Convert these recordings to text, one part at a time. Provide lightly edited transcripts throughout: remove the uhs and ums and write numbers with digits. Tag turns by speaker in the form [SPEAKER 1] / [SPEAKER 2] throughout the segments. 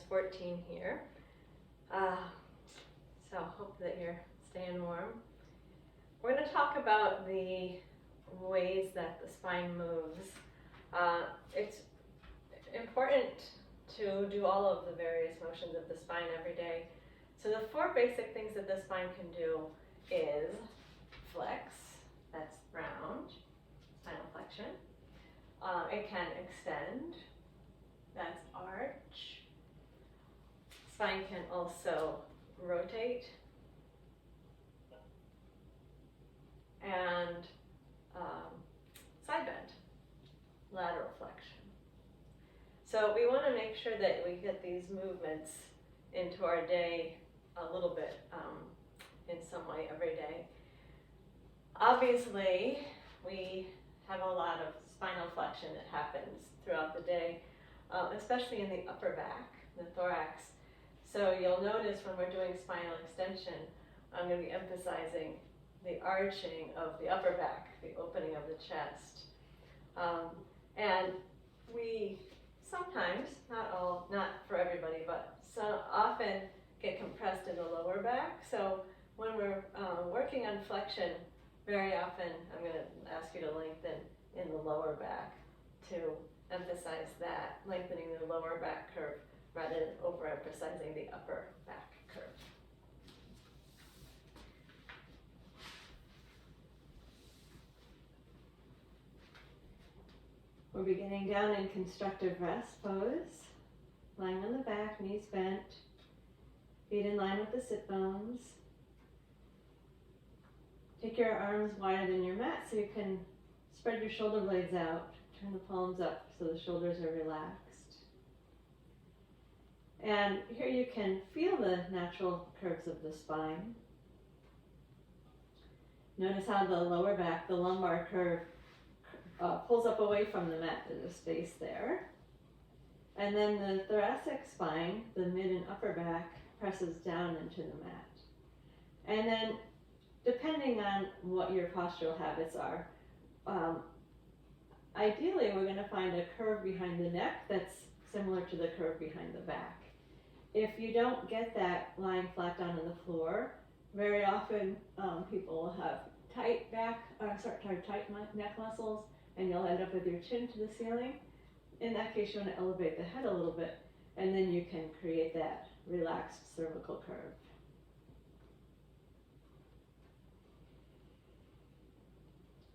[SPEAKER 1] -14 here. So hope that you're staying warm. We're going to talk about the ways that the spine moves. It's important to do all of the various motions of the spine every day. So the 4 basic things that the spine can do is flex, that's round, spinal flexion. It can extend, that's arch. Spine can also rotate and side bend, lateral flexion. So we want to make sure that we get these movements into our day a little bit in some way every day. Obviously, we have a lot of spinal flexion that happens throughout the day, especially in the upper back, the thorax. So you'll notice when we're doing spinal extension, I'm going to be emphasizing the arching of the upper back, the opening of the chest. And we sometimes, not for everybody, but so often get compressed in the lower back. So when we're working on flexion, very often I'm going to ask you to lengthen in the lower back to emphasize that, lengthening the lower back curve rather than overemphasizing the upper back curve. We're beginning down in constructive rest pose, lying on the back, knees bent, feet in line with the sit bones. Take your arms wider than your mat so you can spread your shoulder blades out, turn the palms up so the shoulders are relaxed. And here you can feel the natural curves of the spine. Notice how the lower back, the lumbar curve, pulls up away from the mat. There's a space there. And then the thoracic spine, the mid and upper back, presses down into the mat. And then, depending on what your postural habits are, ideally we're going to find a curve behind the neck that's similar to the curve behind the back. If you don't get that lying flat down on the floor, very often people will have tight neck muscles, and you'll end up with your chin to the ceiling. In that case, you want to elevate the head a little bit, and then you can create that relaxed cervical curve.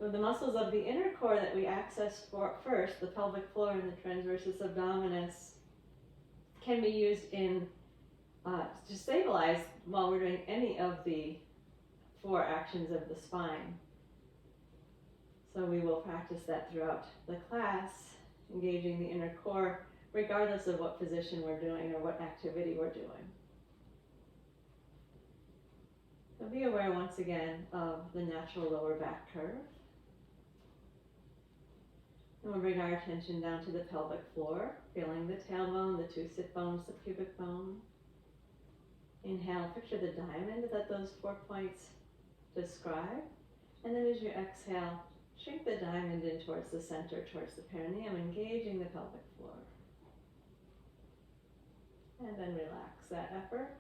[SPEAKER 1] So the muscles of the inner core that we access first, the pelvic floor and the transversus abdominis, can be used to stabilize while we're doing any of the 4 actions of the spine. So we will practice that throughout the class, engaging the inner core, regardless of what position we're doing or what activity we're doing. So be aware once again of the natural lower back curve. And we'll bring our attention down to the pelvic floor, feeling the tailbone, the 2 sit bones, the pubic bone. Inhale, picture the diamond that those 4 points describe. And then as you exhale, shrink the diamond in towards the center, towards the perineum, engaging the pelvic floor. And then relax that effort.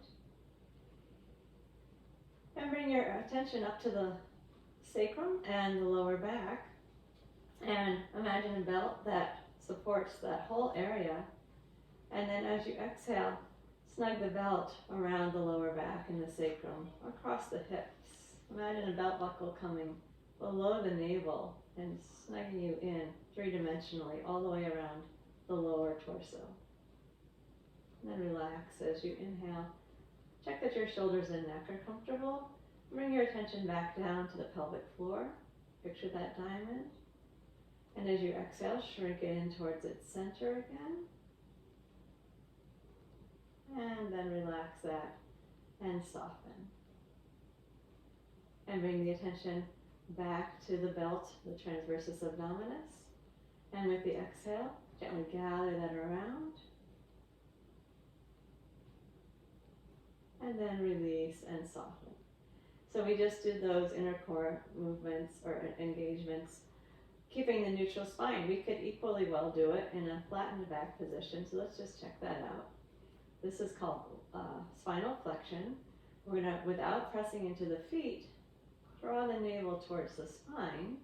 [SPEAKER 1] And bring your attention up to the sacrum and the lower back. And imagine a belt that supports that whole area. And then as you exhale, snug the belt around the lower back and the sacrum, across the hips. Imagine a belt buckle coming below the navel and snugging you in 3-dimensionally all the way around the lower torso. And then relax as you inhale. Check that your shoulders and neck are comfortable. Bring your attention back down to the pelvic floor. Picture that diamond. And as you exhale, shrink it in towards its center again. And then relax that and soften. And bring the attention back to the belt, the transversus abdominis. And with the exhale, gently gather that around. And then release and soften. So we just did those inner core movements or engagements, keeping the neutral spine. We could equally well do it in a flattened back position, so let's just check that out. This is called Spinal Flexion. We're going to, without pressing into the feet, draw the navel towards the spine,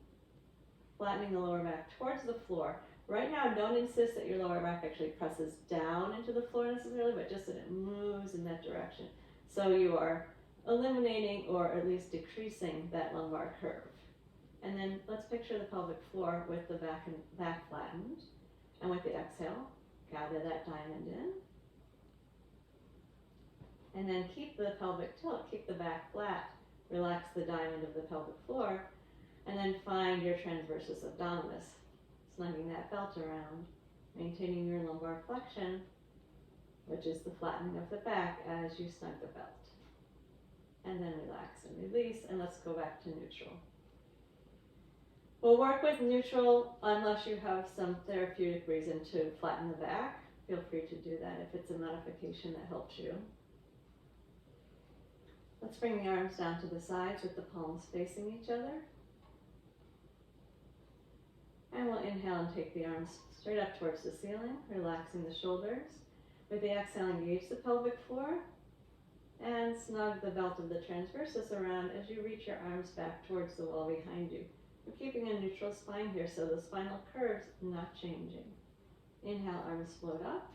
[SPEAKER 1] flattening the lower back towards the floor. Right now, don't insist that your lower back actually presses down into the floor necessarily, but just that it moves in that direction. So you are eliminating or at least decreasing that lumbar curve. And then let's picture the pelvic floor with the back flattened. And with the exhale, gather that diamond in. And then keep the pelvic tilt, keep the back flat, relax the diamond of the pelvic floor, and then find your transversus abdominis, snugging that belt around, maintaining your lumbar flexion, which is the flattening of the back as you snug the belt. And then relax and release, and let's go back to neutral. We'll work with neutral unless you have some therapeutic reason to flatten the back. Feel free to do that if it's a modification that helps you. Let's bring the arms down to the sides with the palms facing each other. And we'll inhale and take the arms straight up towards the ceiling, relaxing the shoulders. With the exhale, engage the pelvic floor and snug the belt of the transversus around as you reach your arms back towards the wall behind you. We're keeping a neutral spine here, so the spinal curve's not changing. Inhale, arms float up.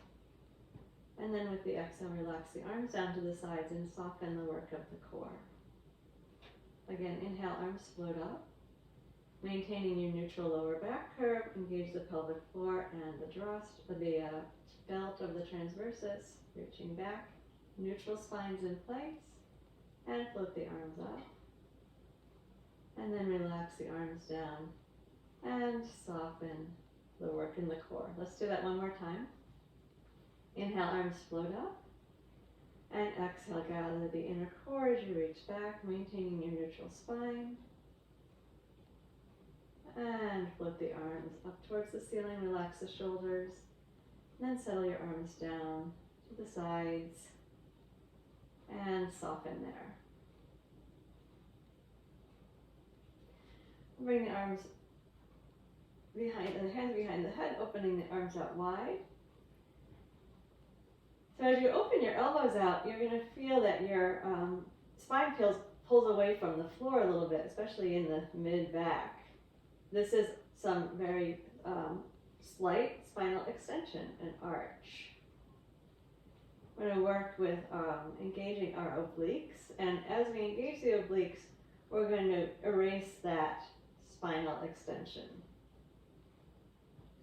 [SPEAKER 1] And then with the exhale, relax the arms down to the sides and soften the work of the core. Again, inhale, arms float up. Maintaining your neutral lower back curve, engage the pelvic floor and the belt of the transversus, reaching back. Neutral spines in place, and float the arms up. And then relax the arms down and soften the work in the core. Let's do that one more time. Inhale, arms float up. And exhale, gather the inner core as you reach back, maintaining your neutral spine. And float the arms up towards the ceiling, relax the shoulders. And then settle your arms down to the sides and soften there. Bring the arms behind, the hands behind the head, opening the arms out wide. So as you open your elbows out, you're going to feel that your spine pulls away from the floor a little bit, especially in the mid-back. This is some very slight spinal extension and arch. We're going to work with engaging our obliques, and as we engage the obliques, we're going to erase that spinal extension.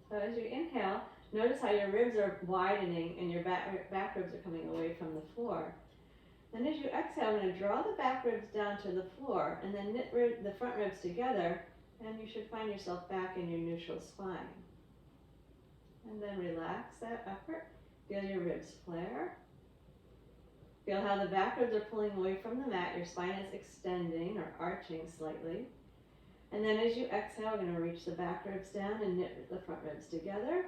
[SPEAKER 1] So as you inhale, notice how your ribs are widening and your back ribs are coming away from the floor. And as you exhale, I'm going to draw the back ribs down to the floor and then knit the front ribs together, and you should find yourself back in your neutral spine. And then relax that effort. Feel your ribs flare. Feel how the back ribs are pulling away from the mat. Your spine is extending or arching slightly. And then as you exhale, we're going to reach the back ribs down and knit the front ribs together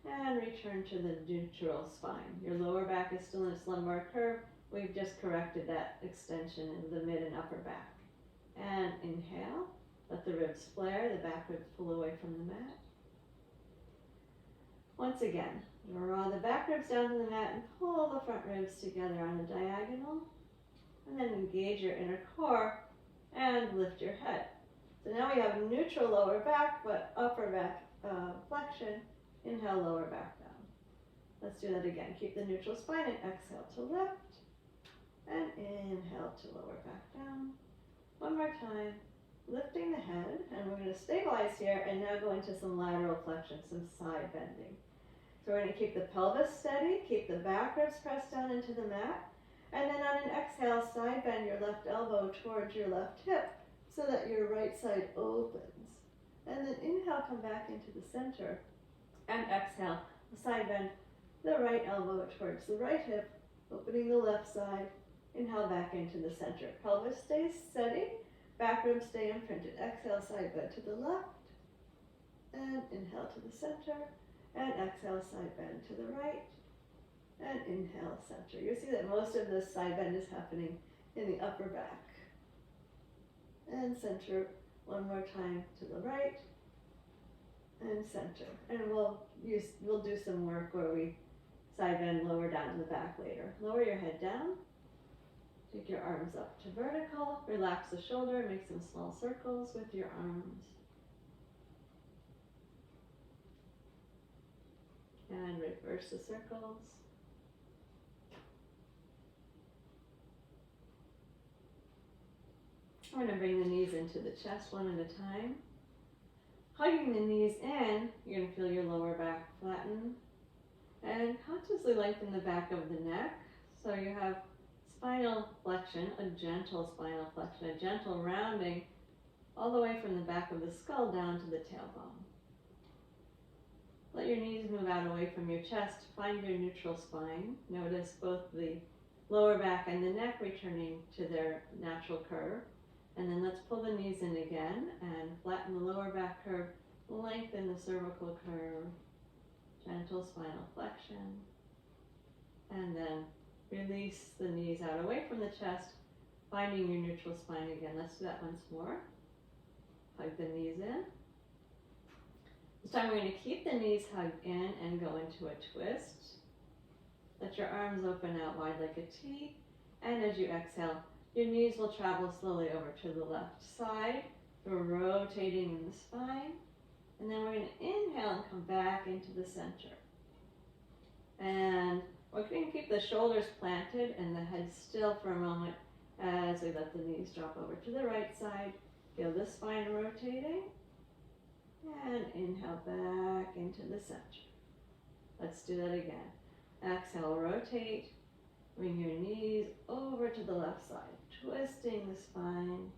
[SPEAKER 1] and return to the neutral spine. Your lower back is still in its lumbar curve. We've just corrected that extension in the mid and upper back. And inhale, let the ribs flare, the back ribs pull away from the mat. Once again, draw the back ribs down to the mat and pull the front ribs together on the diagonal. And then engage your inner core and lift your head. So now we have neutral lower back, but upper back flexion. Inhale, lower back down. Let's do that again. Keep the neutral spine and exhale to lift. And inhale to lower back down. One more time. Lifting the head, and we're going to stabilize here and now go into some lateral flexion, some side bending. So we're going to keep the pelvis steady, keep the back ribs pressed down into the mat, and then on an exhale, side bend your left elbow towards your left hip so that your right side opens. And then inhale, come back into the center, and exhale, side bend the right elbow towards the right hip, opening the left side. Inhale back into the center. Pelvis stays steady. Back ribs stay imprinted. Exhale, side bend to the left. And inhale to the center. And exhale, side bend to the right. And inhale, center. You'll see that most of this side bend is happening in the upper back. And center one more time to the right. And center. And we'll do some work where we Side bend, lower down in the back later. Lower your head down. Take your arms up to vertical. Relax the shoulder. Make some small circles with your arms. And reverse the circles. We're going to bring the knees into the chest one at a time. Hugging the knees in, you're going to feel your lower back flatten. And consciously lengthen the back of the neck. So you have spinal flexion, a gentle spinal flexion, a gentle rounding all the way from the back of the skull down to the tailbone. Let your knees move out away from your chest. Find your neutral spine. Notice both the lower back and the neck returning to their natural curve. And then let's pull the knees in again and flatten the lower back curve. Lengthen the cervical curve. Gentle spinal flexion. And then release the knees out away from the chest, finding your neutral spine again. Let's do that once more. Hug the knees in. This time we're going to keep the knees hugged in and go into a twist. Let your arms open out wide like a T. And as you exhale, your knees will travel slowly over to the left side. We're rotating in the spine. And then we're going to inhale and come back into the center. And we're going to keep the shoulders planted and the head still for a moment as we let the knees drop over to the right side. Feel the spine rotating. And inhale back into the center. Let's do that again. Exhale, rotate. Bring your knees over to the left side, twisting the spine.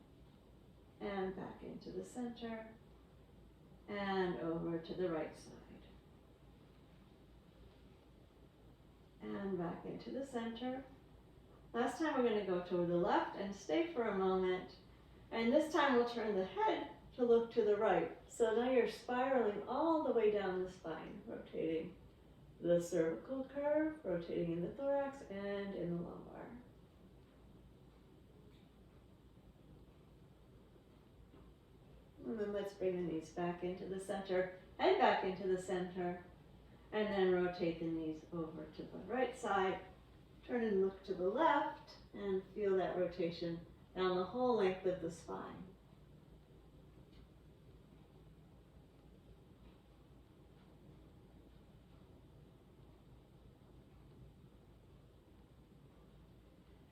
[SPEAKER 1] And back into the center. And over to the right side. And back into the center. Last time we're going to go to the left and stay for a moment. And this time we'll turn the head to look to the right. So now you're spiraling all the way down the spine, rotating the cervical curve, rotating in the thorax and in the lumbar. And then let's bring the knees back into the center, head back into the center, and then rotate the knees over to the right side. Turn and look to the left and feel that rotation down the whole length of the spine.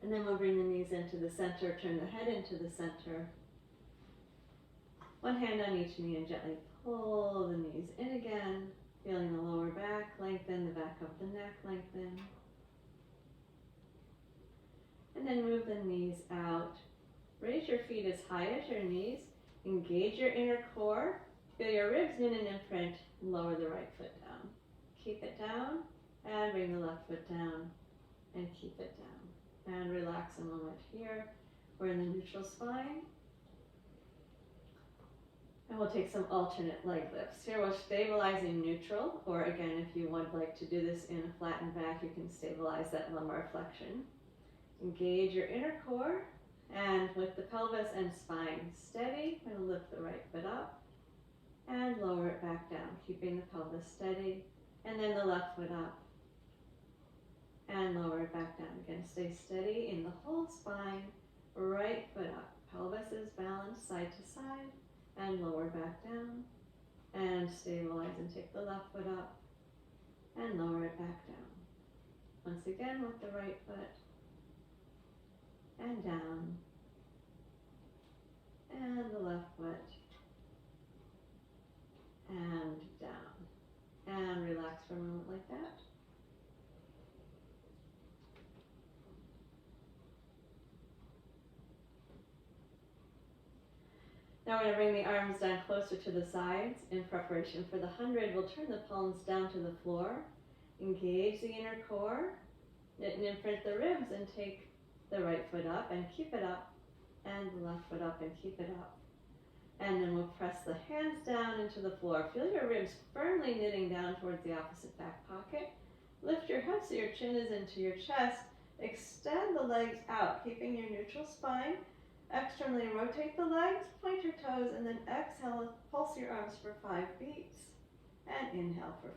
[SPEAKER 1] And then we'll bring the knees into the center, turn the head into the center. One hand on each knee and gently pull the knees in again, feeling the lower back lengthen, the back of the neck lengthen. And then move the knees out. Raise your feet as high as your knees. Engage your inner core. Feel your ribs in and imprint. Lower the right foot down. Keep it down and bring the left foot down and keep it down. And relax a moment here. We're in the neutral spine. And we'll take some alternate leg lifts. Here we'll stabilize in neutral, or again, if you would like to do this in a flattened back, you can stabilize that lumbar flexion. Engage your inner core, and with the pelvis and spine steady, I'm going to lift the right foot up and lower it back down, keeping the pelvis steady, and then the left foot up and lower it back down. Again, stay steady in the whole spine, right foot up. Pelvis is balanced side to side, and lower back down, and stabilize and take the left foot up and lower it back down. Once again with the right foot, and down, and the left foot, and down. And relax for a moment like that. Now we're going to bring the arms down closer to the sides. In preparation for the 100, we'll turn the palms down to the floor. Engage the inner core. Knit and imprint the ribs and take the right foot up and keep it up. And the left foot up and keep it up. And then we'll press the hands down into the floor. Feel your ribs firmly knitting down towards the opposite back pocket. Lift your head so your chin is into your chest. Extend the legs out, keeping your neutral spine. Externally rotate the legs, point your toes, and then exhale, pulse your arms for 5 beats. And inhale for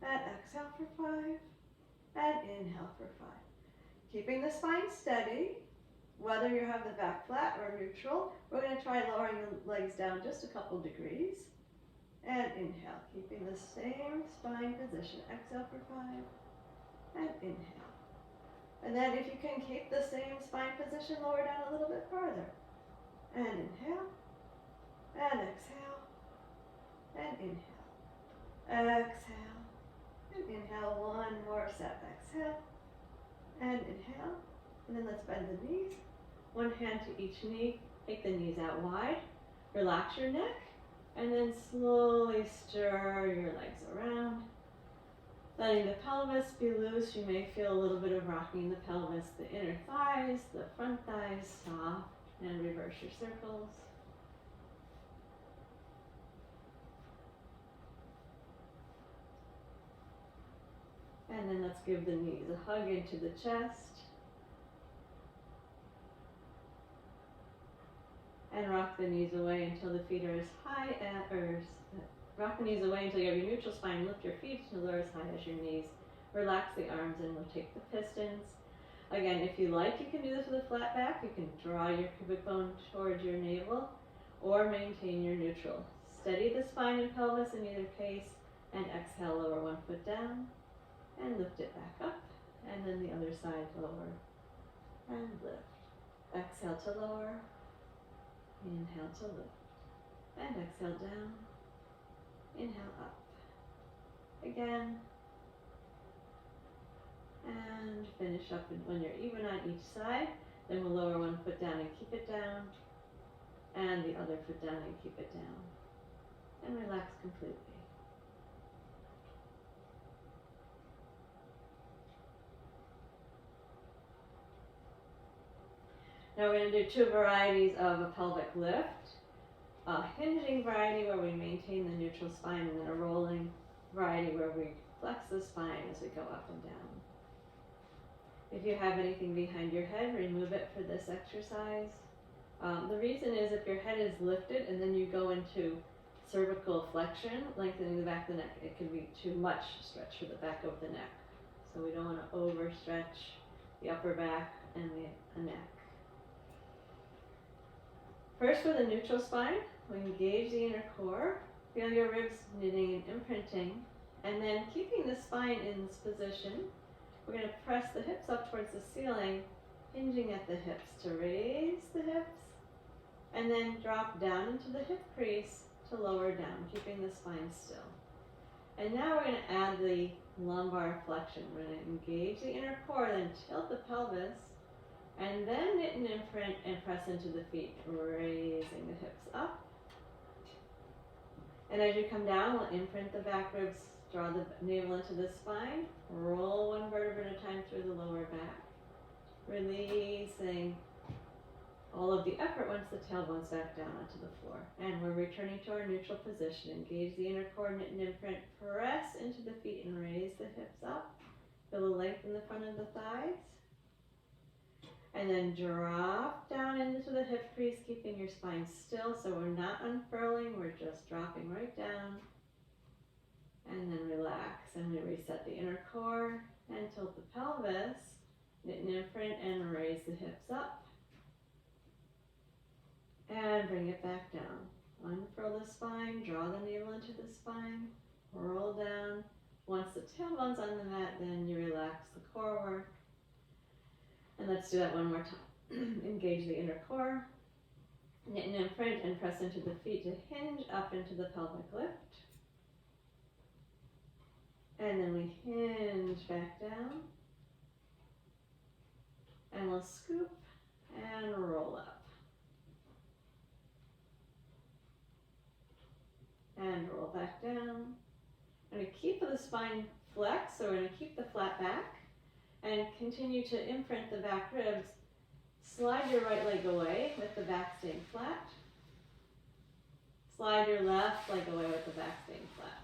[SPEAKER 1] 5. And exhale for 5.
[SPEAKER 2] and inhale for 5. Keeping the spine steady, whether you have the back flat or neutral. We're going to try lowering the legs down just a couple degrees. And inhale, keeping the same spine position. Exhale for 5, and inhale. And then if you can keep the same spine position, lower down a little bit farther. And inhale, and exhale, and inhale. Exhale, and inhale. One more set. Exhale, and inhale. And then let's bend the knees. One hand to each knee. Take the knees out wide. Relax your neck. And then slowly stir your legs around. Letting the pelvis be loose. You may feel a little bit of rocking in the pelvis. The inner thighs, the front thighs, soft. And reverse your circles. And then let's give the knees a hug into the chest. And rock the knees away until the feet are as high rock the knees away until you have your neutral spine. Lift your feet until they're as high as your knees. Relax the arms and rotate the pistons. Again, if you like, you can do this with a flat back. You can draw your pubic bone towards your navel or maintain your neutral. Steady the spine and pelvis in either case, and exhale, lower one foot down and lift it back up, and then the other side, lower and lift. Exhale to lower, inhale to lift, and exhale down, inhale up. Again, and finish up when you're even on each side. Then we'll lower one foot down and keep it down, and the other foot down and keep it down, and relax completely. Now we're going to do 2 varieties of a pelvic lift. A hinging variety where we maintain the neutral spine, and then a rolling variety where we flex the spine as we go up and down. If you have anything behind your head, remove it for this exercise. The reason is if your head is lifted and then you go into cervical flexion, lengthening the back of the neck, it can be too much stretch for the back of the neck. So we don't want to overstretch the upper back and the neck. First, with a neutral spine, we engage the inner core, feel your ribs knitting and imprinting, and then keeping the spine in this position, we're going to press the hips up towards the ceiling, hinging at the hips to raise the hips, and then drop down into the hip crease to lower down, keeping the spine still. And now we're going to add the lumbar flexion. We're going to engage the inner core, then tilt the pelvis, and then knit and imprint and press into the feet, raising the hips up. And as you come down, we'll imprint the back ribs, draw the navel into the spine, roll one vertebra at a time through the lower back, releasing all of the effort once the tailbone's back down onto the floor. And we're returning to our neutral position. Engage the inner core, knit and imprint, press into the feet and raise the hips up. Feel the length in the front of the thighs. And then drop down into the hip crease, keeping your spine still, so we're not unfurling, we're just dropping right down. And then relax, and we reset the inner core and tilt the pelvis, knit and imprint, and raise the hips up. And bring it back down. Unfurl the spine, draw the navel into the spine, roll down. Once the tailbone's on the mat, then you relax the core work. And let's do that one more time. Engage the inner core, knit and imprint, and press into the feet to hinge up into the pelvic lift. And then we hinge back down. And we'll scoop and roll up. And roll back down. I'm going to keep the spine flexed, so we're going to keep the flat back. And continue to imprint the back ribs. Slide your right leg away with the back staying flat. Slide your left leg away with the back staying flat.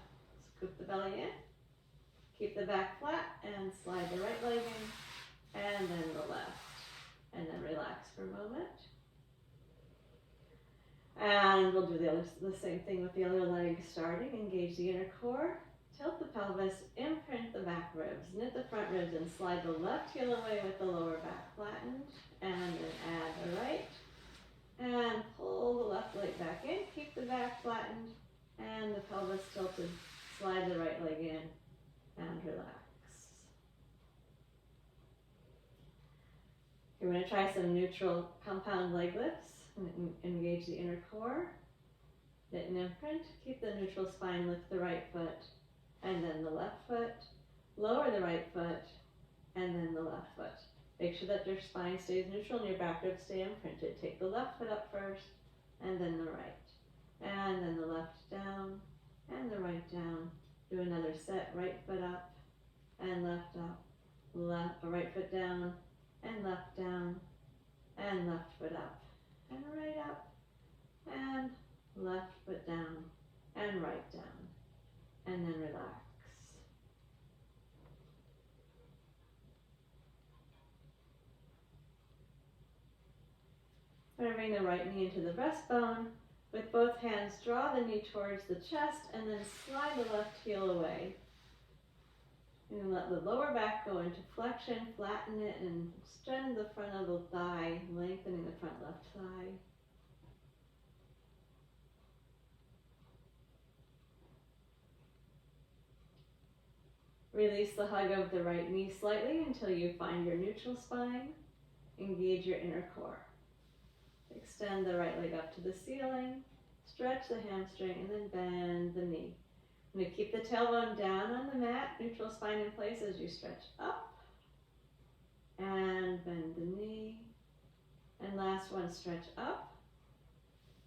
[SPEAKER 2] Scoop the belly in. Keep the back flat and slide the right leg in. And then the left. And then relax for a moment. And we'll do the same thing with the other leg starting. Engage the inner core. tilt the pelvis, imprint the back ribs, knit the front ribs, and slide the left heel away with the lower back flattened, and then add the right, and pull the left leg back in, keep the back flattened, and the pelvis tilted, slide the right leg in, and relax. You're going to try some neutral compound leg lifts, and engage the inner core, knit and imprint, keep the neutral spine, lift the right foot, and then the left foot, lower the right foot, and then the left foot. Make sure that your spine stays neutral and your back ribs stay imprinted. Take the left foot up first, and then the right, and then the left down, and the right down. Do another set, right foot up, and left up, right foot down, and left down, and left foot up, and right up, and left foot down, and right down, and then relax. We're going to bring the right knee into the breastbone. With both hands, draw the knee towards the chest, and then slide the left heel away. And let the lower back go into flexion, flatten it, and extend the front of the thigh, lengthening the front left thigh. Release the hug of the right knee slightly until you find your neutral spine. Engage your inner core. Extend the right leg up to the ceiling, stretch the hamstring, and then bend the knee. I'm going to keep the tailbone down on the mat, neutral spine in place as you stretch up, and bend the knee. And last one, stretch up.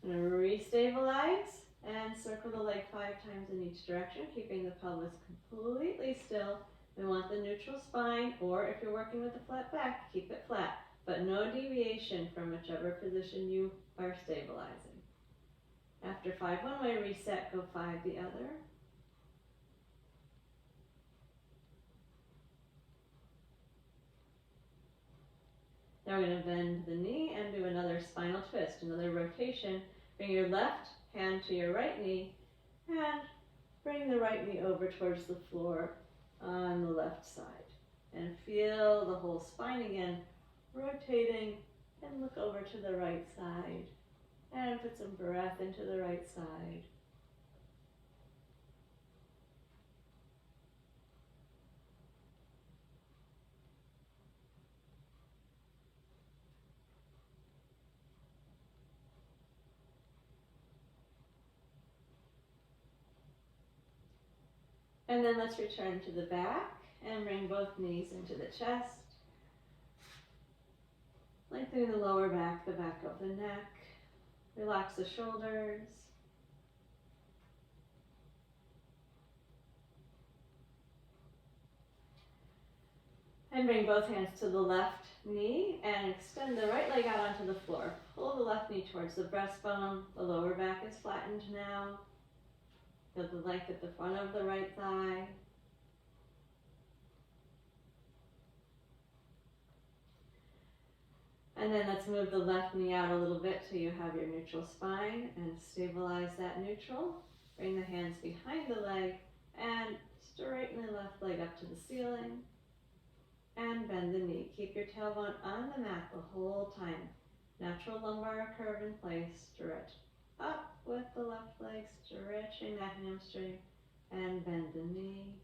[SPEAKER 2] I'm going to re-stabilize and circle the leg 5 times in each direction, keeping the pelvis completely still. We want the neutral spine, or if you're working with a flat back, keep it flat, but no deviation from whichever position you are stabilizing. After 5 one way, reset, go 5 the other. Now we're going to bend the knee and do another spinal twist, another rotation. Bring your left hand to your right knee and bring the right knee over towards the floor on the left side. And feel the whole spine again, rotating, and look over to the right side. And put some breath into the right side. And then let's return to the back and bring both knees into the chest. Lengthening the lower back, the back of the neck. Relax the shoulders. And bring both hands to the left knee and extend the right leg out onto the floor. Pull the left knee towards the breastbone. The lower back is flattened now. Feel the length at the front of the right thigh. And then let's move the left knee out a little bit till you have your neutral spine and stabilize that neutral. Bring the hands behind the leg and straighten the left leg up to the ceiling and bend the knee. Keep your tailbone on the mat the whole time. Natural lumbar curve in place. Stretch up with the left leg, stretching that hamstring, and bend the knee.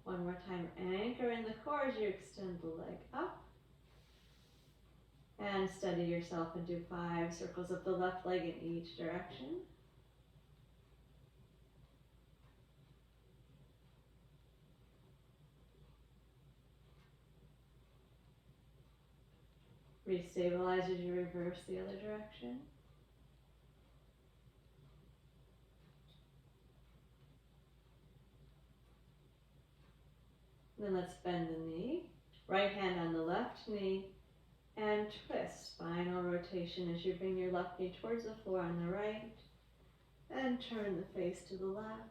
[SPEAKER 2] One more time, anchor in the core as you extend the leg up. And steady yourself and do 5 circles of the left leg in each direction. Restabilize as you reverse the other direction. Then let's bend the knee. Right hand on the left knee. And twist, spinal rotation as you bring your left knee towards the floor on the right and turn the face to the left.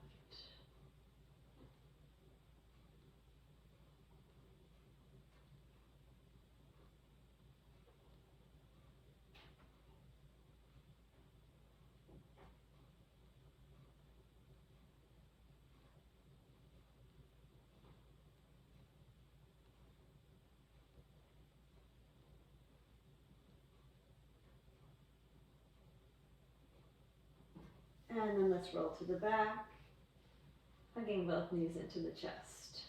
[SPEAKER 2] And then let's roll to the back, hugging both knees into the chest.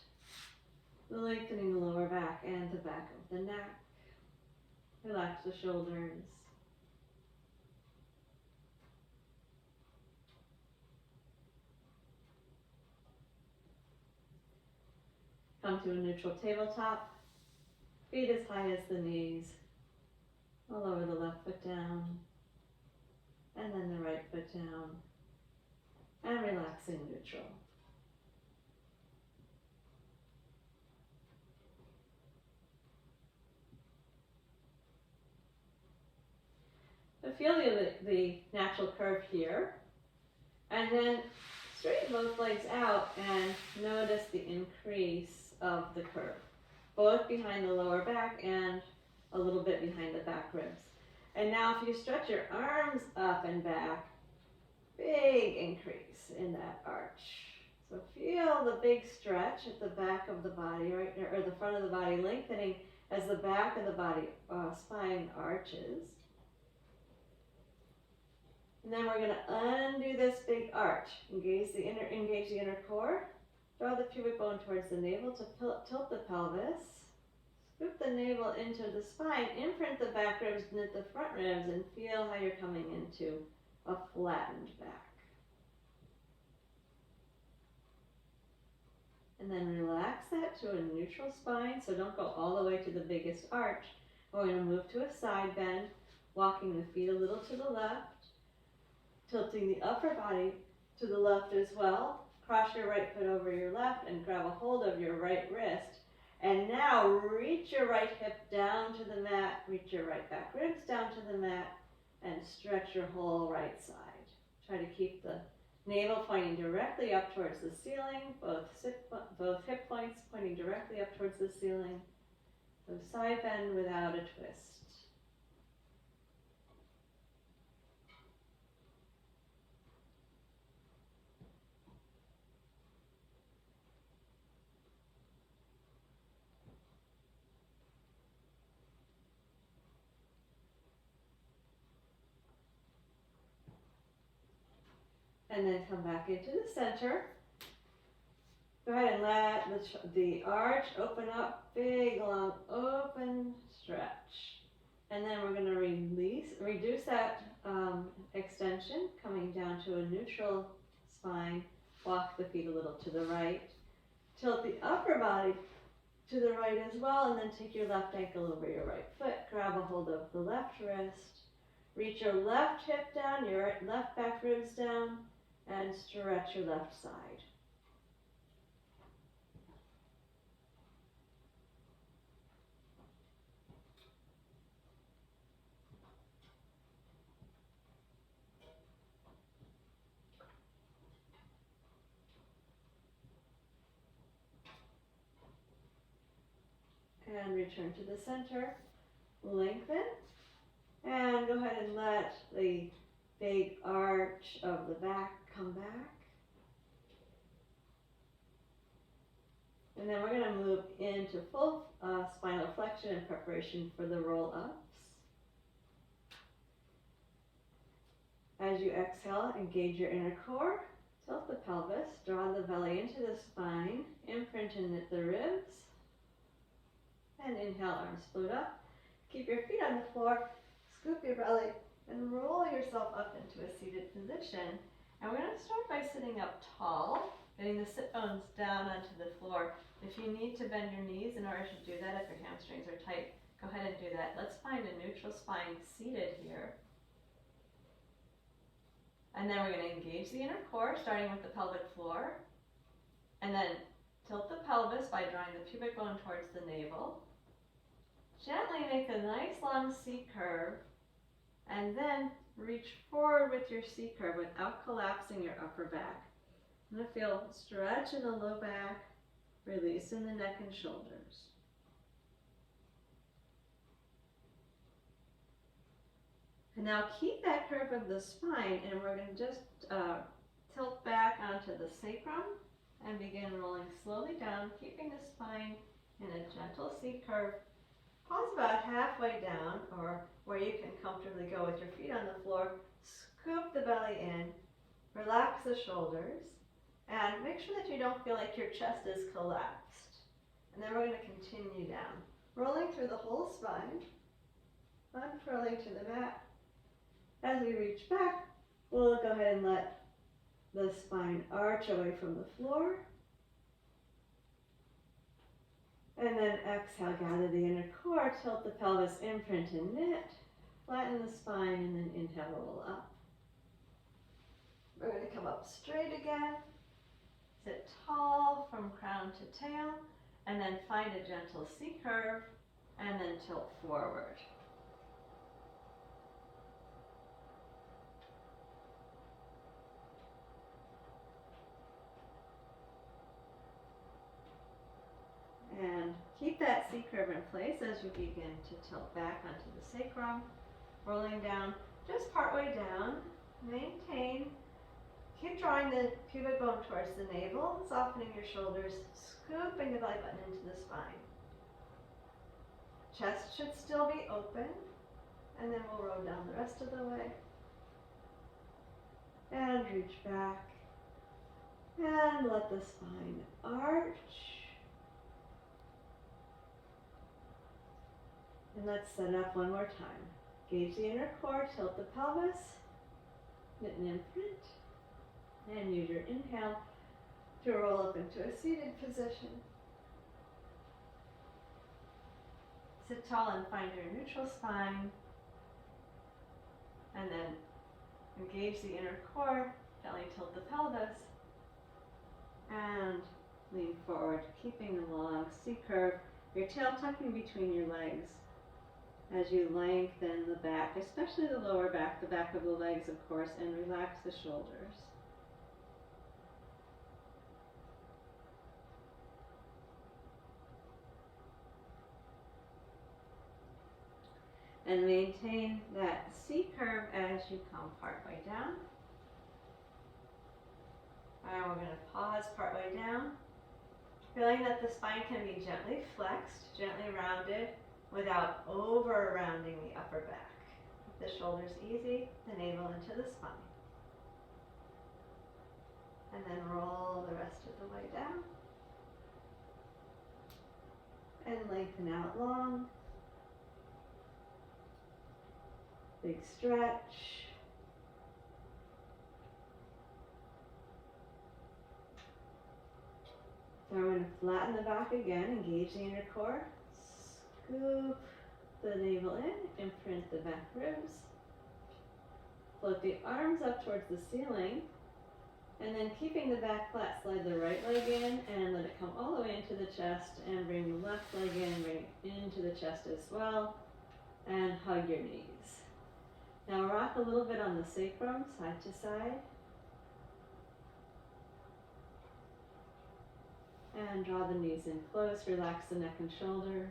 [SPEAKER 2] Lengthening the lower back and the back of the neck. Relax the shoulders. Come to a neutral tabletop. Feet as high as the knees. I'll lower the left foot down. And then the right foot down. And relaxing neutral. So feel the natural curve here. And then straighten both legs out and notice the increase of the curve. Both behind the lower back and a little bit behind the back ribs. And now if you stretch your arms up and back, big increase in that arch. So feel the big stretch at the back of the body, right there, or the front of the body lengthening as the back of the body, spine arches. And then we're going to undo this big arch. Engage the inner core. Draw the pubic bone towards the navel to tilt the pelvis. Scoop the navel into the spine. Imprint the back ribs, knit the front ribs, and feel how you're coming into a flattened back. And then relax that to a neutral spine, so don't go all the way to the biggest arch. We're going to move to a side bend, walking the feet a little to the left, tilting the upper body to the left as well. Cross your right foot over your left and grab a hold of your right wrist. And now reach your right hip down to the mat, reach your right back ribs down to the mat, and stretch your whole right side. Try to keep the navel pointing directly up towards the ceiling, both hip points pointing directly up towards the ceiling. So side bend without a twist. And then come back into the center. Go ahead and let the arch open up, big, long, open stretch. And then we're going to reduce that extension, coming down to a neutral spine. Walk the feet a little to the right. Tilt the upper body to the right as well, and then take your left ankle over your right foot. Grab a hold of the left wrist. Reach your left hip down, your left back ribs down, and stretch your left side. And return to the center. Lengthen. And go ahead and let the big arch of the back come back. And then we're going to move into full spinal flexion in preparation for the roll-ups. As you exhale, engage your inner core, tilt the pelvis, draw the belly into the spine, imprint and knit the ribs. And inhale, arms float up. Keep your feet on the floor, scoop your belly, and roll yourself up into a seated position. And we're going to start by sitting up tall, getting the sit bones down onto the floor. If you need to bend your knees in order to do that, if your hamstrings are tight, go ahead and do that. Let's find a neutral spine seated here. And then we're going to engage the inner core, starting with the pelvic floor. And then tilt the pelvis by drawing the pubic bone towards the navel. Gently make a nice long C curve, and then reach forward with your C curve without collapsing your upper back. I'm going to feel stretch in the low back, release in the neck and shoulders. And now keep that curve of the spine, and we're going to just tilt back onto the sacrum and begin rolling slowly down, keeping the spine in a gentle C curve. Pause about halfway down, or where you can comfortably go with your feet on the floor. Scoop the belly in, Relax the shoulders and make sure that you don't feel like your chest is collapsed. And then we're going to continue down, rolling through the whole spine, unfurling to the mat. As we reach back, we'll go ahead and let the spine arch away from the floor. And then exhale, gather the inner core, tilt the pelvis, imprint and knit, flatten the spine, and then inhale, roll up. We're going to come up straight again, sit tall from crown to tail, and then find a gentle C-curve, and then tilt forward. And keep that C-curve in place as you begin to tilt back onto the sacrum, rolling down just partway down. Maintain. Keep drawing the pubic bone towards the navel, softening your shoulders, scooping the belly button into the spine. Chest should still be open, and then we'll roll down the rest of the way. And reach back, and let the spine arch. And let's set it up one more time. Gauge the inner core, tilt the pelvis, knit and imprint, and use your inhale to roll up into a seated position. Sit tall and find your neutral spine, and then engage the inner core, gently tilt the pelvis, and lean forward, keeping a long C-curve, your tail tucking between your legs. As you lengthen the back, especially the lower back, the back of the legs, of course, and relax the shoulders. And maintain that C-curve as you come partway down. And we're going to pause partway down, feeling that the spine can be gently flexed, gently rounded, without over-rounding the upper back. Keep the shoulders easy, the navel into the spine. And then roll the rest of the way down. And lengthen out long. Big stretch. So we're going to flatten the back again, engage the inner core. Scoop the navel in, imprint the back ribs. Float the arms up towards the ceiling, and then keeping the back flat, slide the right leg in and let it come all the way into the chest, and bring the left leg in, bring it into the chest as well, and hug your knees. Now rock a little bit on the sacrum, side to side. And draw the knees in close, relax the neck and shoulders.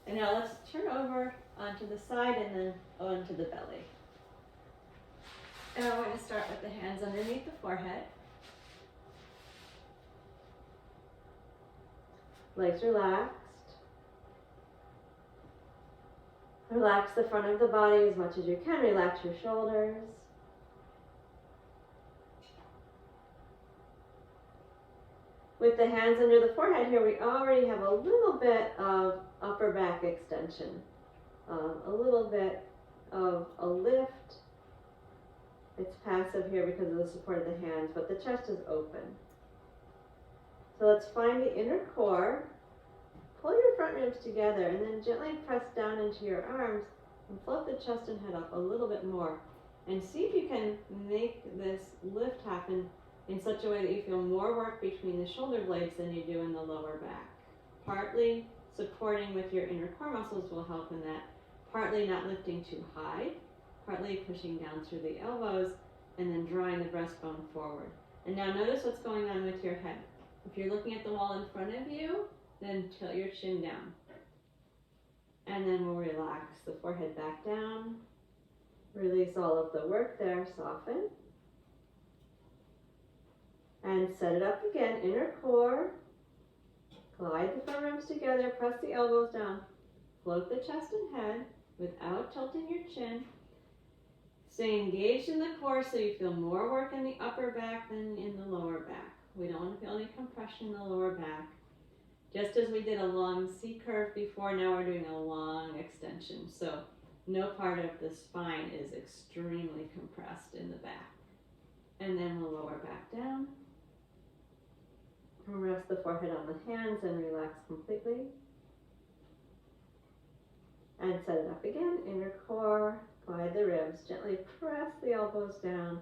[SPEAKER 2] And now let's turn over onto the side and then onto the belly. And I'm going to start with the hands underneath the forehead. Legs relaxed. Relax the front of the body as much as you can. Relax your shoulders. With the hands under the forehead here, we already have a little bit of upper back extension, a little bit of a lift. It's passive here because of the support of the hands, but the chest is open. So let's find the inner core. Pull your front ribs together and then gently press down into your arms and float the chest and head up a little bit more. And see if you can make this lift happen in such a way that you feel more work between the shoulder blades than you do in the lower back. Partly supporting with your inner core muscles will help in that. Partly not lifting too high. Partly pushing down through the elbows and then drawing the breastbone forward. And now notice what's going on with your head. If you're looking at the wall in front of you, then tilt your chin down. And then we'll relax the forehead back down. Release all of the work there, soften. And set it up again, inner core. Glide the front ribs arms together, press the elbows down. Float the chest and head without tilting your chin. Stay engaged in the core so you feel more work in the upper back than in the lower back. We don't want to feel any compression in the lower back. Just as we did a long C curve before, now we're doing a long extension. So no part of the spine is extremely compressed in the back. And then we'll lower back down. And rest the forehead on the hands and relax completely. And set it up again, inner core, glide the ribs, gently press the elbows down,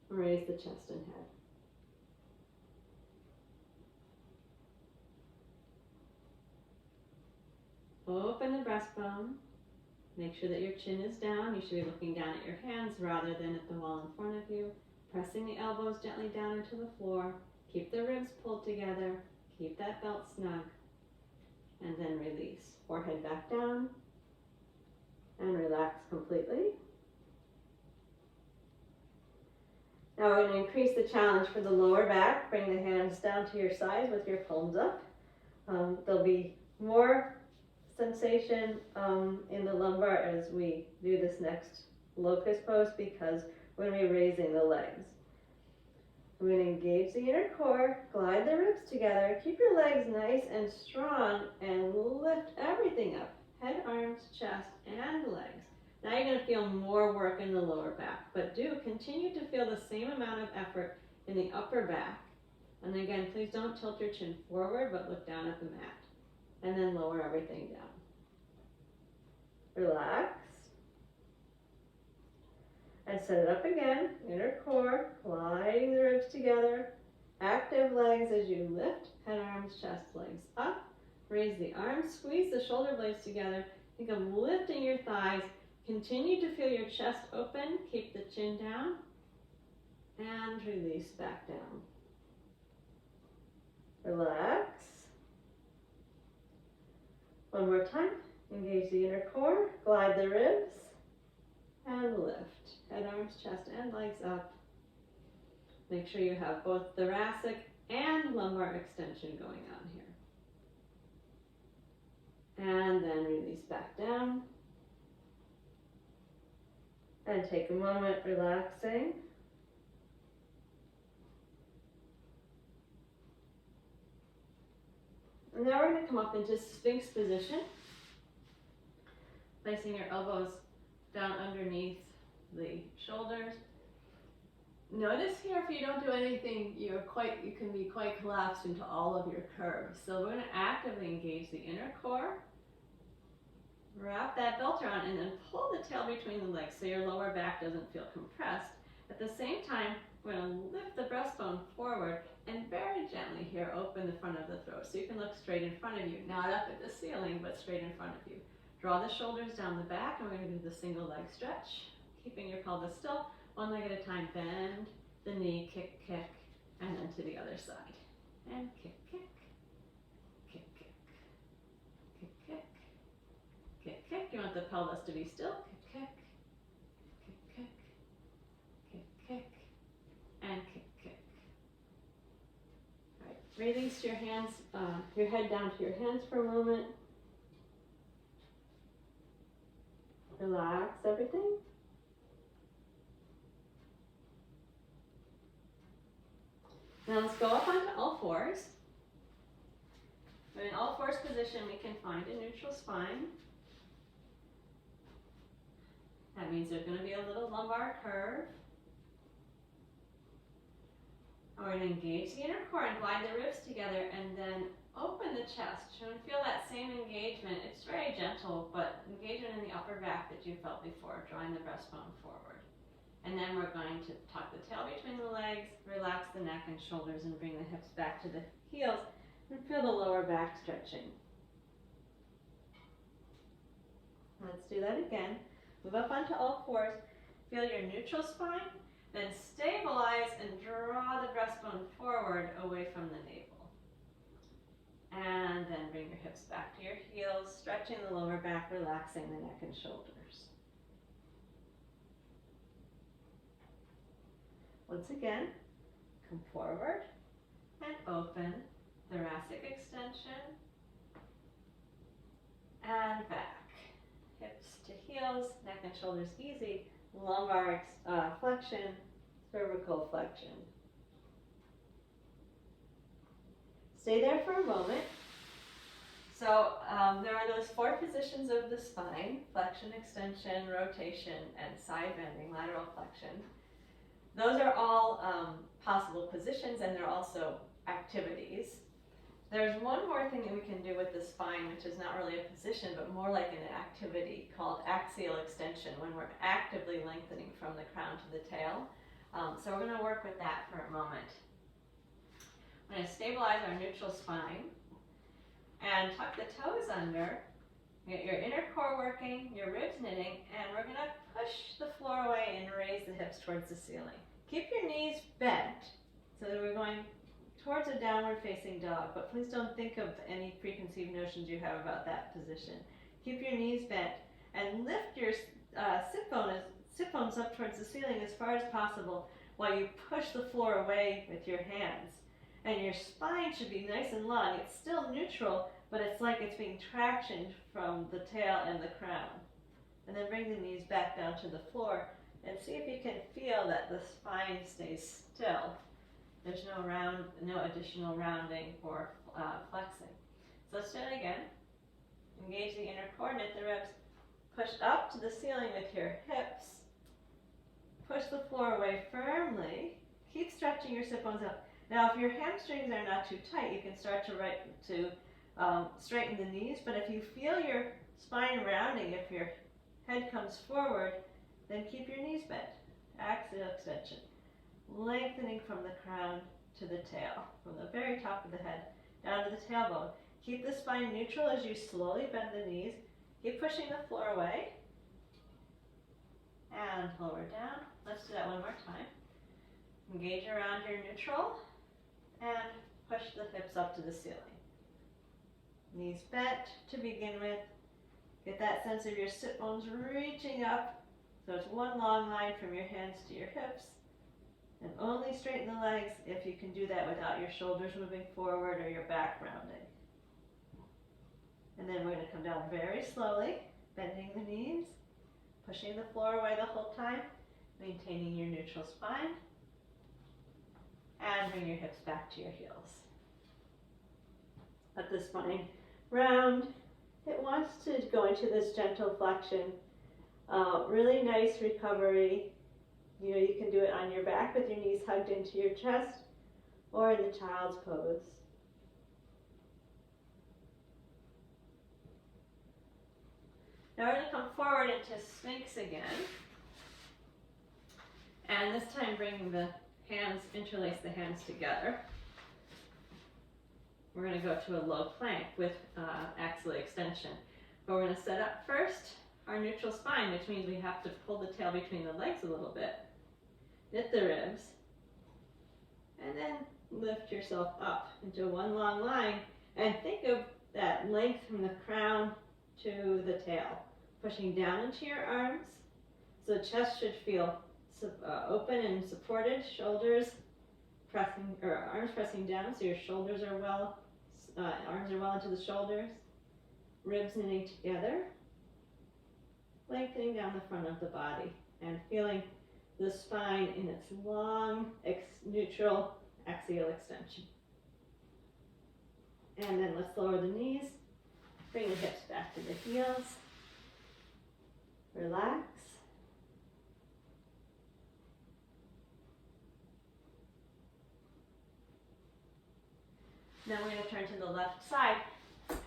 [SPEAKER 2] raise the chest and head. Open the breastbone. Make sure that your chin is down. You should be looking down at your hands rather than at the wall in front of you. Pressing the elbows gently down into the floor. Keep the ribs pulled together. Keep that belt snug. And then release. Forehead back down. And relax completely. Now we're going to increase the challenge for the lower back. Bring the hands down to your sides with your palms up. There'll be more sensation in the lumbar as we do this next locust pose because we're going to be raising the legs. We're going to engage the inner core, glide the ribs together, keep your legs nice and strong, and lift everything up. Head, arms, chest, and legs. Now you're going to feel more work in the lower back, but do continue to feel the same amount of effort in the upper back. And again, please don't tilt your chin forward, but look down at the mat. And then lower everything down. Relax. And set it up again, inner core, gliding the ribs together. Active legs as you lift, head, arms, chest, legs up. Raise the arms, squeeze the shoulder blades together. Think of lifting your thighs. Continue to feel your chest open. Keep the chin down. And release back down. Relax. One more time. Engage the inner core. Glide the ribs. And lift. Head, arms, chest, and legs up. Make sure you have both thoracic and lumbar extension going on here. And then release back down. And take a moment relaxing. And now we're going to come up into Sphinx position. Placing your elbows down underneath the shoulders. Notice here if you don't do anything, you can be quite collapsed into all of your curves. So we're going to actively engage the inner core. Wrap that belt around and then pull the tail between the legs so your lower back doesn't feel compressed. At the same time, we're going to lift the breastbone forward and very gently here open the front of the throat so you can look straight in front of you, not up at the ceiling, but straight in front of you. Draw the shoulders down the back and we're going to do the single leg stretch, keeping your pelvis still. One leg at a time, bend the knee, kick, kick, and then to the other side. And kick, kick, kick, kick, kick, kick. Kick, kick. You want the pelvis to be still. Kick, kick, kick, kick, kick, kick, and kick, kick. All right. Release your hands, your head down to your hands for a moment. Relax everything. Now let's go up onto all fours. In all fours position, we can find a neutral spine. That means there's going to be a little lumbar curve. And we're going to engage the inner core and glide the ribs together and then open the chest. You can feel that same engagement. It's very gentle, but engagement in the upper back that you felt before, drawing the breastbone forward. And then we're going to tuck the tail between the legs, relax the neck and shoulders, and bring the hips back to the heels, and feel the lower back stretching. Let's do that again. Move up onto all fours. Feel your neutral spine, then stabilize and draw the breastbone forward away from the navel. And then bring your hips back to your heels, stretching the lower back, relaxing the neck and shoulders. Once again, come forward and open, thoracic extension,
[SPEAKER 1] and back. Hips to heels, neck and shoulders easy. Lumbar flexion, cervical flexion. Stay there for a moment. So there are those 4 positions of the spine: flexion, extension, rotation, and side bending, lateral flexion. Those are all possible positions, and they're also activities. There's one more thing that we can do with the spine, which is not really a position, but more like an activity, called axial extension, when we're actively lengthening from the crown to the tail. So we're going to work with that for a moment. I'm going to stabilize our neutral spine and tuck the toes under. Get your inner core working, your ribs knitting, and we're going to push the floor away and raise the hips towards the ceiling. Keep your knees bent so that we're going towards a downward facing dog, but please don't think of any preconceived notions you have about that position. Keep your knees bent and lift your sit bones up towards the ceiling as far as possible while you push the floor away with your hands. And your spine should be nice and long. It's still neutral, but it's like it's being tractioned from the tail and the crown. And then bring the knees back down to the floor and see if you can feel that the spine stays still. There's no additional rounding or flexing. So let's do it again. Engage the inner core, knit the ribs. Push up to the ceiling with your hips. Push the floor away firmly. Keep stretching your sit bones up. Now, if your hamstrings are not too tight, you can start to straighten the knees. But if you feel your spine rounding, if your head comes forward, then keep your knees bent. Axial extension. Lengthening from the crown to the tail, from the very top of the head down to the tailbone. Keep the spine neutral as you slowly bend the knees. Keep pushing the floor away. And lower down. Let's do that one more time. Engage around your neutral and push the hips up to the ceiling. Knees bent to begin with. Get that sense of your sit bones reaching up. So it's one long line from your hands to your hips. And only straighten the legs if you can do that without your shoulders moving forward or your back rounding. And then we're going to come down very slowly, bending the knees, pushing the floor away the whole time, maintaining your neutral spine, and bring your hips back to your heels. Let the spine round. It wants to go into this gentle flexion. Really nice recovery. You know, you can do it on your back with your knees hugged into your chest or in the child's pose. Now we're going to come forward into Sphinx again. And this time bring the hands, interlace the hands together. We're going to go to a low plank with axial extension. But we're going to set up first our neutral spine, which means we have to pull the tail between the legs a little bit. Knit the ribs, and then lift yourself up into one long line, and think of that length from the crown to the tail, pushing down into your arms. So the chest should feel open and supported, shoulders pressing, or arms pressing down, so your shoulders are arms are well into the shoulders, ribs knitting together, lengthening down the front of the body, and feeling the spine in its long, neutral axial extension. And then let's lower the knees, bring the hips back to the heels, relax. Now we're going to turn to the left side.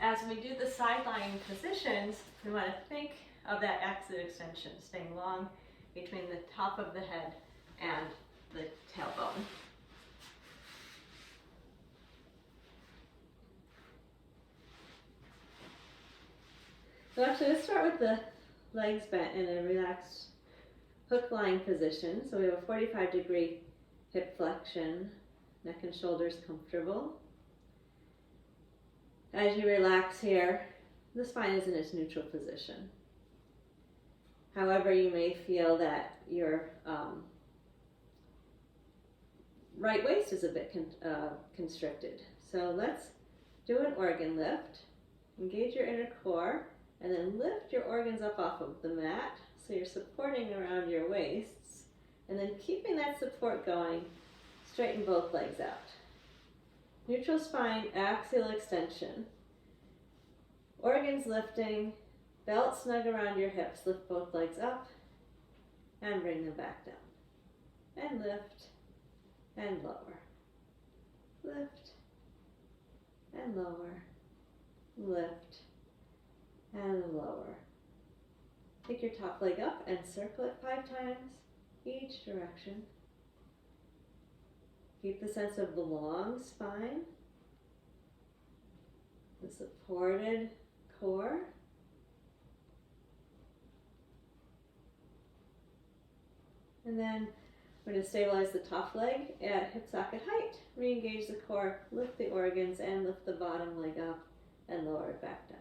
[SPEAKER 1] As we do the side lying positions, we want to think of that axial extension, staying long between the top of the head and the tailbone. So actually, let's start with the legs bent in a relaxed hook lying position. So we have a 45-degree hip flexion, neck and shoulders comfortable. As you relax here, the spine is in its neutral position. However, you may feel that your right waist is a bit constricted. So let's do an organ lift. Engage your inner core And then lift your organs up off of the mat, so you're supporting around your waists. And then keeping that support going, straighten both legs out. Neutral spine, axial extension. Organs lifting, belt snug around your hips. Lift both legs up and bring them back down. And lift and lower. Lift and lower. Lift and lower. Take your top leg up and circle it 5 times each direction. Keep the sense of the long spine, the supported core. And then we're going to stabilize the top leg at hip socket height. Re-engage the core, lift the organs, and lift the bottom leg up and lower it back down.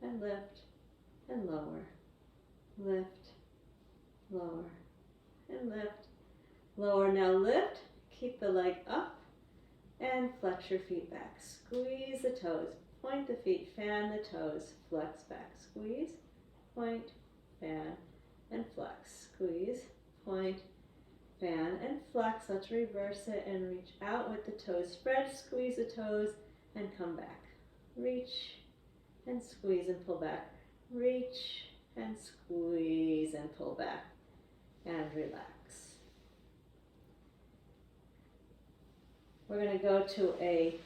[SPEAKER 1] And lift and lower, lift, lower, and lift, lower. Now lift, keep the leg up, and flex your feet back. Squeeze the toes, point the feet, fan the toes, flex back. Squeeze, point, fan, and flex. Squeeze, point, fan, and flex. Let's reverse it and reach out with the toes. Spread, squeeze the toes, and come back. Reach and squeeze and pull back. Reach and squeeze and pull back. And relax. We're going to go to a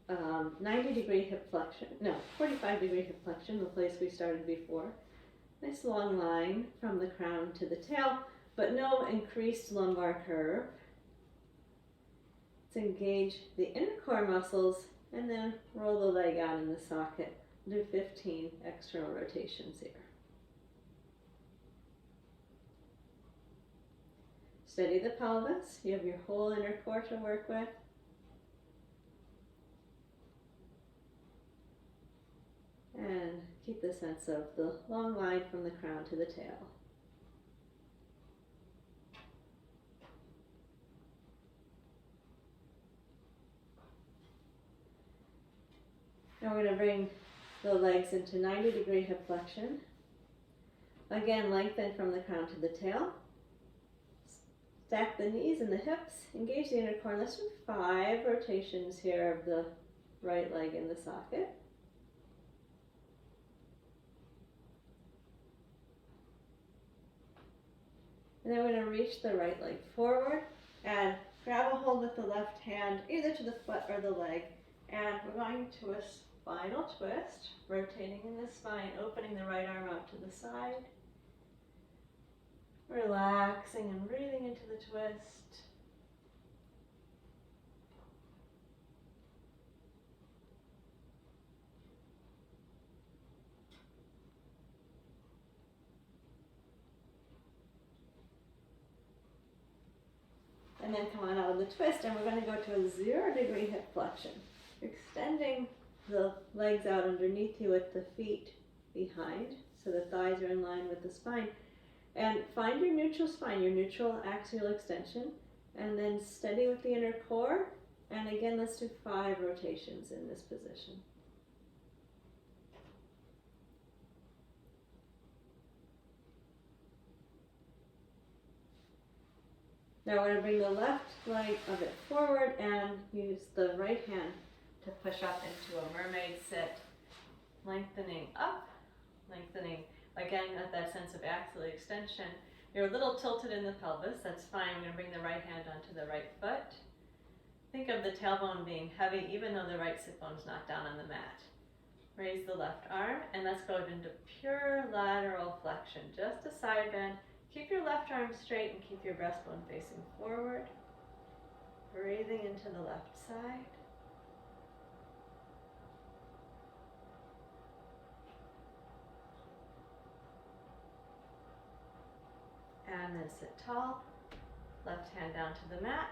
[SPEAKER 1] 90-degree hip flexion, no, 45-degree hip flexion, the place we started before. Nice long line from the crown to the tail, but no increased lumbar curve. Let's engage the inner core muscles and then roll the leg out in the socket. Do 15 external rotations here. Steady the pelvis. You have your whole inner core to work with. And keep the sense of the long line from the crown to the tail. Now we're going to bring the legs into 90-degree hip flexion. Again, lengthen from the crown to the tail. Stack the knees and the hips. Engage the inner core. Let's do 5 rotations here of the right leg in the socket. And then we're going to reach the right leg forward and grab a hold with the left hand, either to the foot or the leg. And we're going to a spinal twist, rotating in the spine, opening the right arm out to the side. Relaxing and breathing into the twist. And then come on out of the twist, and we're going to go to a 0-degree hip flexion. Extending the legs out underneath you with the feet behind, so the thighs are in line with the spine. And find your neutral spine, your neutral axial extension, and then steady with the inner core. And again, let's do 5 rotations in this position. Now we're going to bring the left leg a bit forward and use the right hand to push up into a mermaid sit. Lengthening up, lengthening again at that sense of axial extension. You're a little tilted in the pelvis, that's fine. We're going to bring the right hand onto the right foot. Think of the tailbone being heavy even though the right sit bone's not down on the mat. Raise the left arm and let's go into pure lateral flexion, just a side bend. Keep your left arm straight and keep your breastbone facing forward. Breathing into the left side. And then sit tall, left hand down to the mat,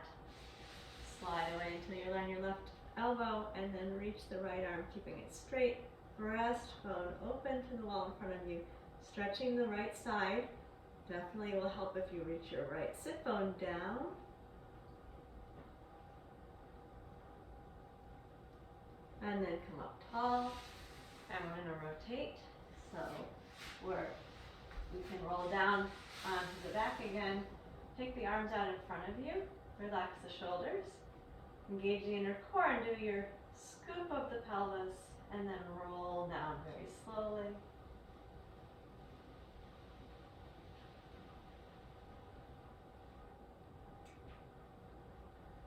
[SPEAKER 1] slide away until you land your left elbow, and then reach the right arm, keeping it straight, breastbone open to the wall in front of you, stretching the right side. Definitely will help if you reach your right sit bone down. And then come up tall, and we're going to rotate
[SPEAKER 2] So we can roll down onto the back again. Take the arms out in front of you. Relax the shoulders. Engage the inner core and do your scoop of the pelvis and then roll down very slowly.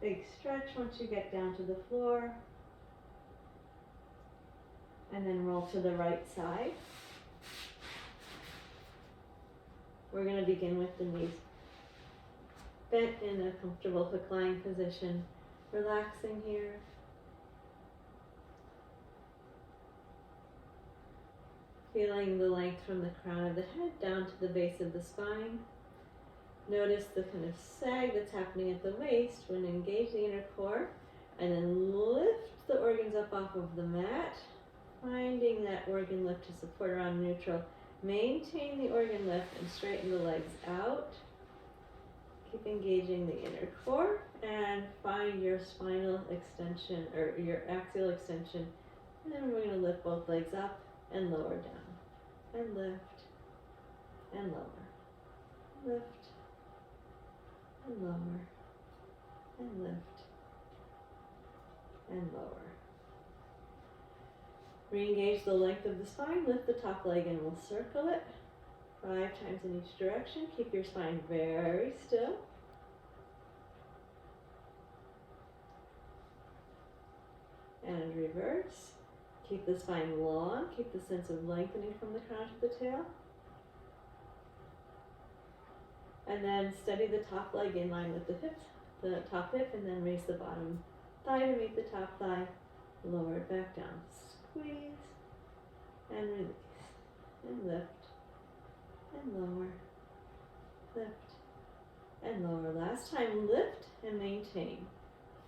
[SPEAKER 2] Big stretch once you get down to the floor. And then roll to the right side. We're going to begin with the knees bent in a comfortable hook lying position. Relaxing here. Feeling the length from the crown of the head down to the base of the spine. Notice the kind of sag that's happening at the waist when you engage the inner core, and then lift the organs up off of the mat, finding that organ lift to support around neutral. Maintain the organ lift and straighten the legs out. Keep engaging the inner core and find your spinal extension or your axial extension. And then we're going to lift both legs up and lower down. And lift and lower. Lift and lower. And lift and lower. Re-engage the length of the spine. Lift the top leg and we'll circle it 5 times in each direction. Keep your spine very still. And reverse. Keep the spine long. Keep the sense of lengthening from the crown to the tail. And then steady the top leg in line with the hips, the top hip, and then raise the bottom thigh to meet the top thigh. Lower it back down. Squeeze and release. And lift and lower. Lift and lower. Last time, lift and maintain.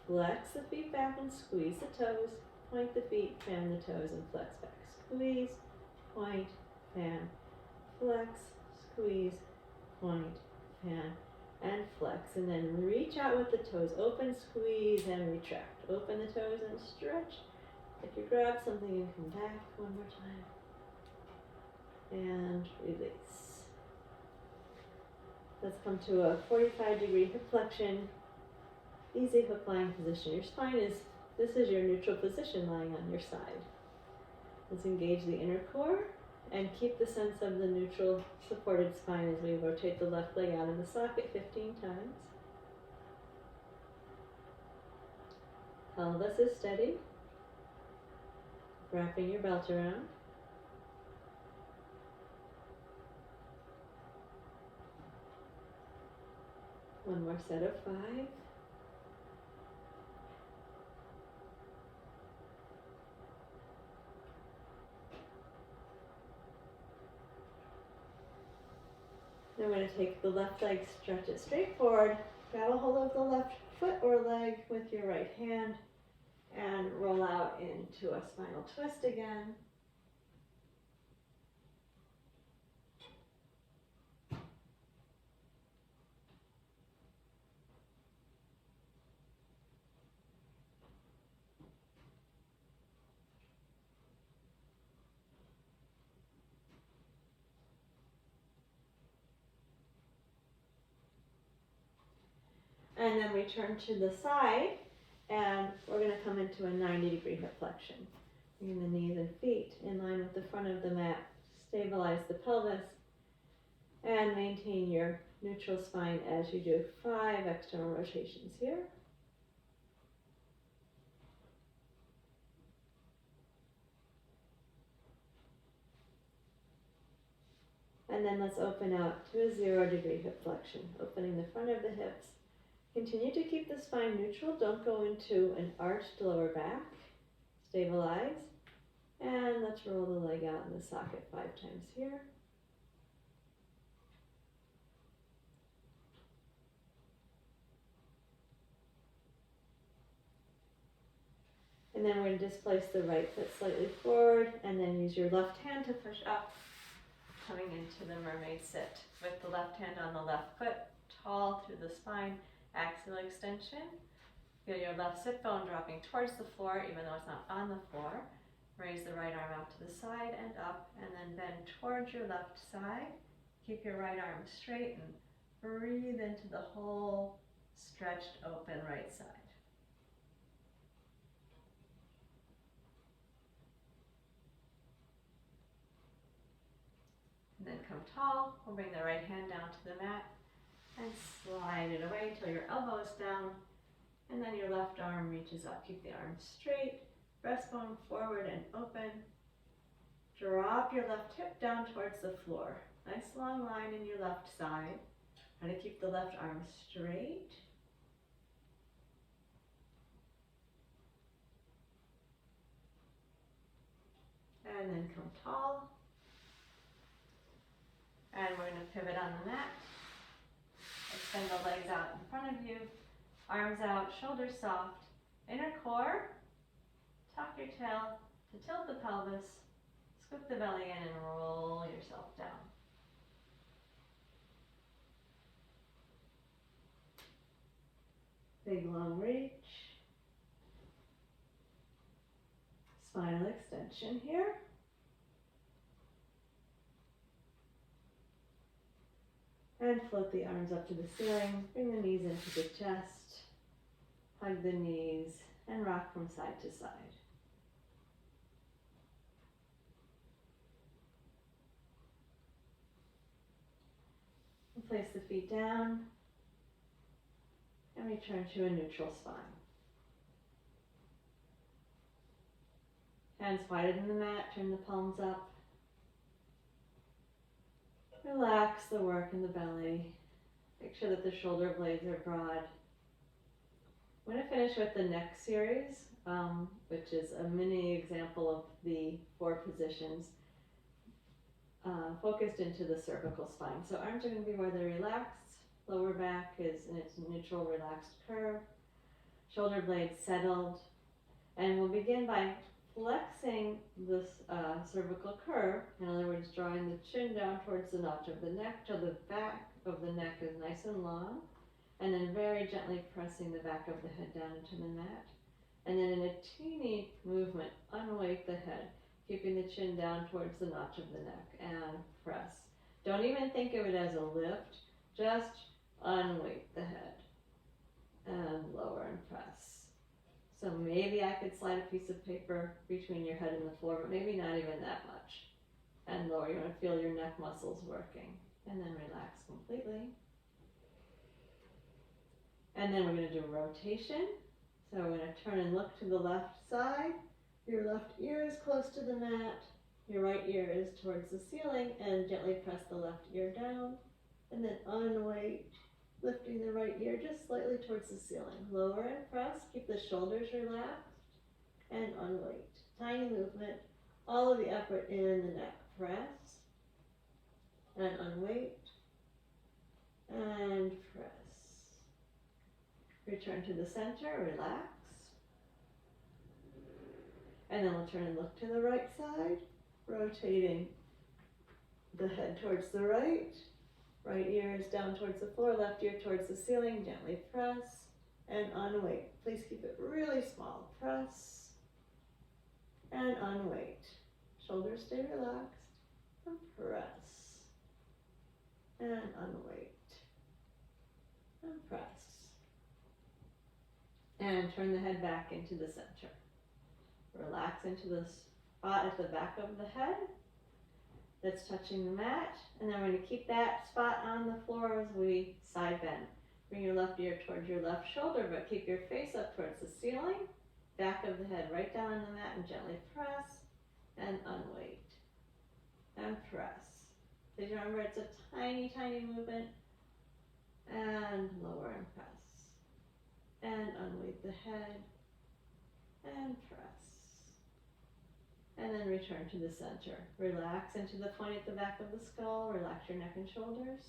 [SPEAKER 2] Flex the feet back and squeeze the toes. Point the feet, fan the toes, and flex back. Squeeze, point, fan, flex, squeeze, point, fan, and flex. And then reach out with the toes. Open, squeeze, and retract. Open the toes and stretch. If you grab something and come back one more time. And release. Let's come to a 45-degree hip flexion. Easy hook lying position. Your spine is, this is your neutral position lying on your side. Let's engage the inner core and keep the sense of the neutral supported spine as we rotate the left leg out of the socket 15 times. Pelvis is steady. Wrapping your belt around. One more set of 5. Then we're going to take the left leg, stretch it straight forward, grab a hold of the left foot or leg with your right hand, and roll out into a spinal twist again. And then return to the side, and we're going to come into a 90-degree hip flexion. Bring the knees and feet in line with the front of the mat. Stabilize the pelvis, and maintain your neutral spine as you do 5 external rotations here. And then let's open out to a 0-degree hip flexion, opening the front of the hips. Continue to keep the spine neutral. Don't go into an arched lower back. Stabilize. And let's roll the leg out in the socket 5 times here. And then we're going to displace the right foot slightly forward and then use your left hand to push up, coming into the Mermaid Sit with the left hand on the left foot, tall through the spine. Axial extension. Feel your left sit bone dropping towards the floor, even though it's not on the floor. Raise the right arm out to the side and up, and then bend towards your left side. Keep your right arm straight and breathe into the whole stretched open right side. And then come tall. We'll bring the right hand down to the mat and slide it away until your elbow is down. And then your left arm reaches up. Keep the arm straight, breastbone forward and open. Drop your left hip down towards the floor. Nice long line in your left side. Try to keep the left arm straight. And then come tall. And we're going to pivot on the mat. Extend the legs out in front of you. Arms out, shoulders soft. Inner core. Tuck your tail to tilt the pelvis. Scoop the belly in and roll yourself down. Big long reach. Spinal extension here. And float the arms up to the ceiling. Bring the knees into the chest. Hug the knees and rock from side to side. And place the feet down and return to a neutral spine. Hands wider than the mat, turn the palms up. Relax the work in the belly. Make sure that the shoulder blades are broad. I'm going to finish with the neck series, which is a mini example of the 4 positions focused into the cervical spine. So arms are going to be where they're relaxed. Lower back is in its neutral relaxed curve. Shoulder blades settled. And we'll begin by flexing this cervical curve. In other words, drawing the chin down towards the notch of the neck till the back of the neck is nice and long. And then very gently pressing the back of the head down into the mat. And then in a teeny movement, unweight the head, keeping the chin down towards the notch of the neck and press. Don't even think of it as a lift, just unweight the head and lower and press. So maybe I could slide a piece of paper between your head and the floor, but maybe not even that much. And lower, you want to feel your neck muscles working. And then relax completely. And then we're going to do rotation. So we're going to turn and look to the left side. Your left ear is close to the mat. Your right ear is towards the ceiling, and gently press the left ear down. And then unweight, lifting the right ear just slightly towards the ceiling. Lower and press. Keep the shoulders relaxed. And unweight. Tiny movement. All of the effort in the neck. Press. And unweight. And press. Return to the center, relax. And then we'll turn and look to the right side, rotating the head towards the right. Right ear is down towards the floor, left ear towards the ceiling. Gently press and unweight. Please keep it really small. Press and unweight. Shoulders stay relaxed. And press and unweight. And press. And turn the head back into the center. Relax into the spot at the back of the head that's touching the mat. And then we're going to keep that spot on the floor as we side bend. Bring your left ear towards your left shoulder, but keep your face up towards the ceiling. Back of the head right down on the mat and gently press and unweight. And press. Please remember it's a tiny, tiny movement. And lower and press. And unweight the head, and press. And then return to the center. Relax into the point at the back of the skull. Relax your neck and shoulders.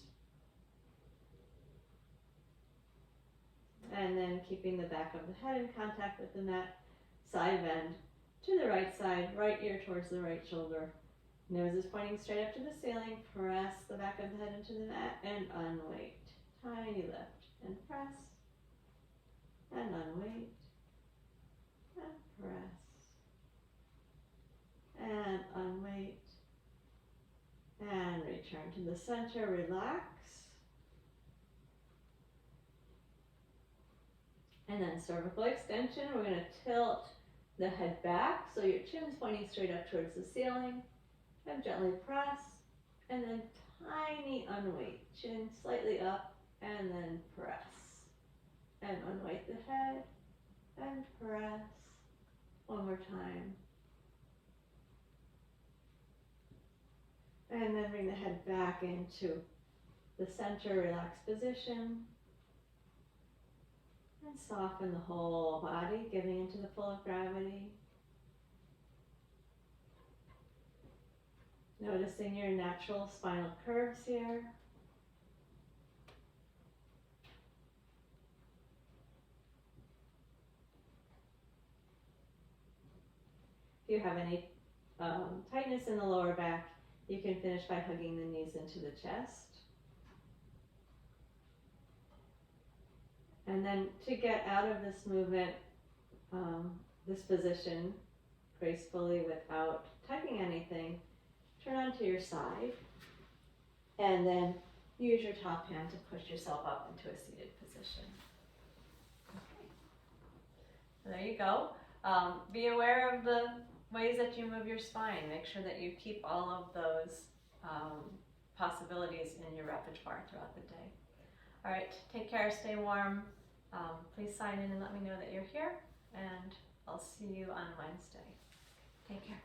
[SPEAKER 2] And then keeping the back of the head in contact with the mat, side bend to the right side, right ear towards the right shoulder. Nose is pointing straight up to the ceiling. Press the back of the head into the mat and unweight. Tiny lift and press. And unweight, and press, return to the center, relax. And then cervical extension, we're going to tilt the head back so your chin's pointing straight up towards the ceiling. And gently press, and then tiny unweight, chin slightly up, and then press. And unweight the head, and press. One more time. And then bring the head back into the center, relaxed position. And soften the whole body, giving into the pull of gravity. Noticing your natural spinal curves here. If you have any tightness in the lower back, you can finish by hugging the knees into the chest. And then to get out of this movement, this position gracefully without tugging anything, turn onto your side and then use your top hand to push yourself up into a seated position. Okay. There you go. Be aware of the ways that you move your spine. Make sure that you keep all of those possibilities in your repertoire throughout the day. All right, take care, stay warm. Please sign in and let me know that you're here, and I'll see you on Wednesday. Take care.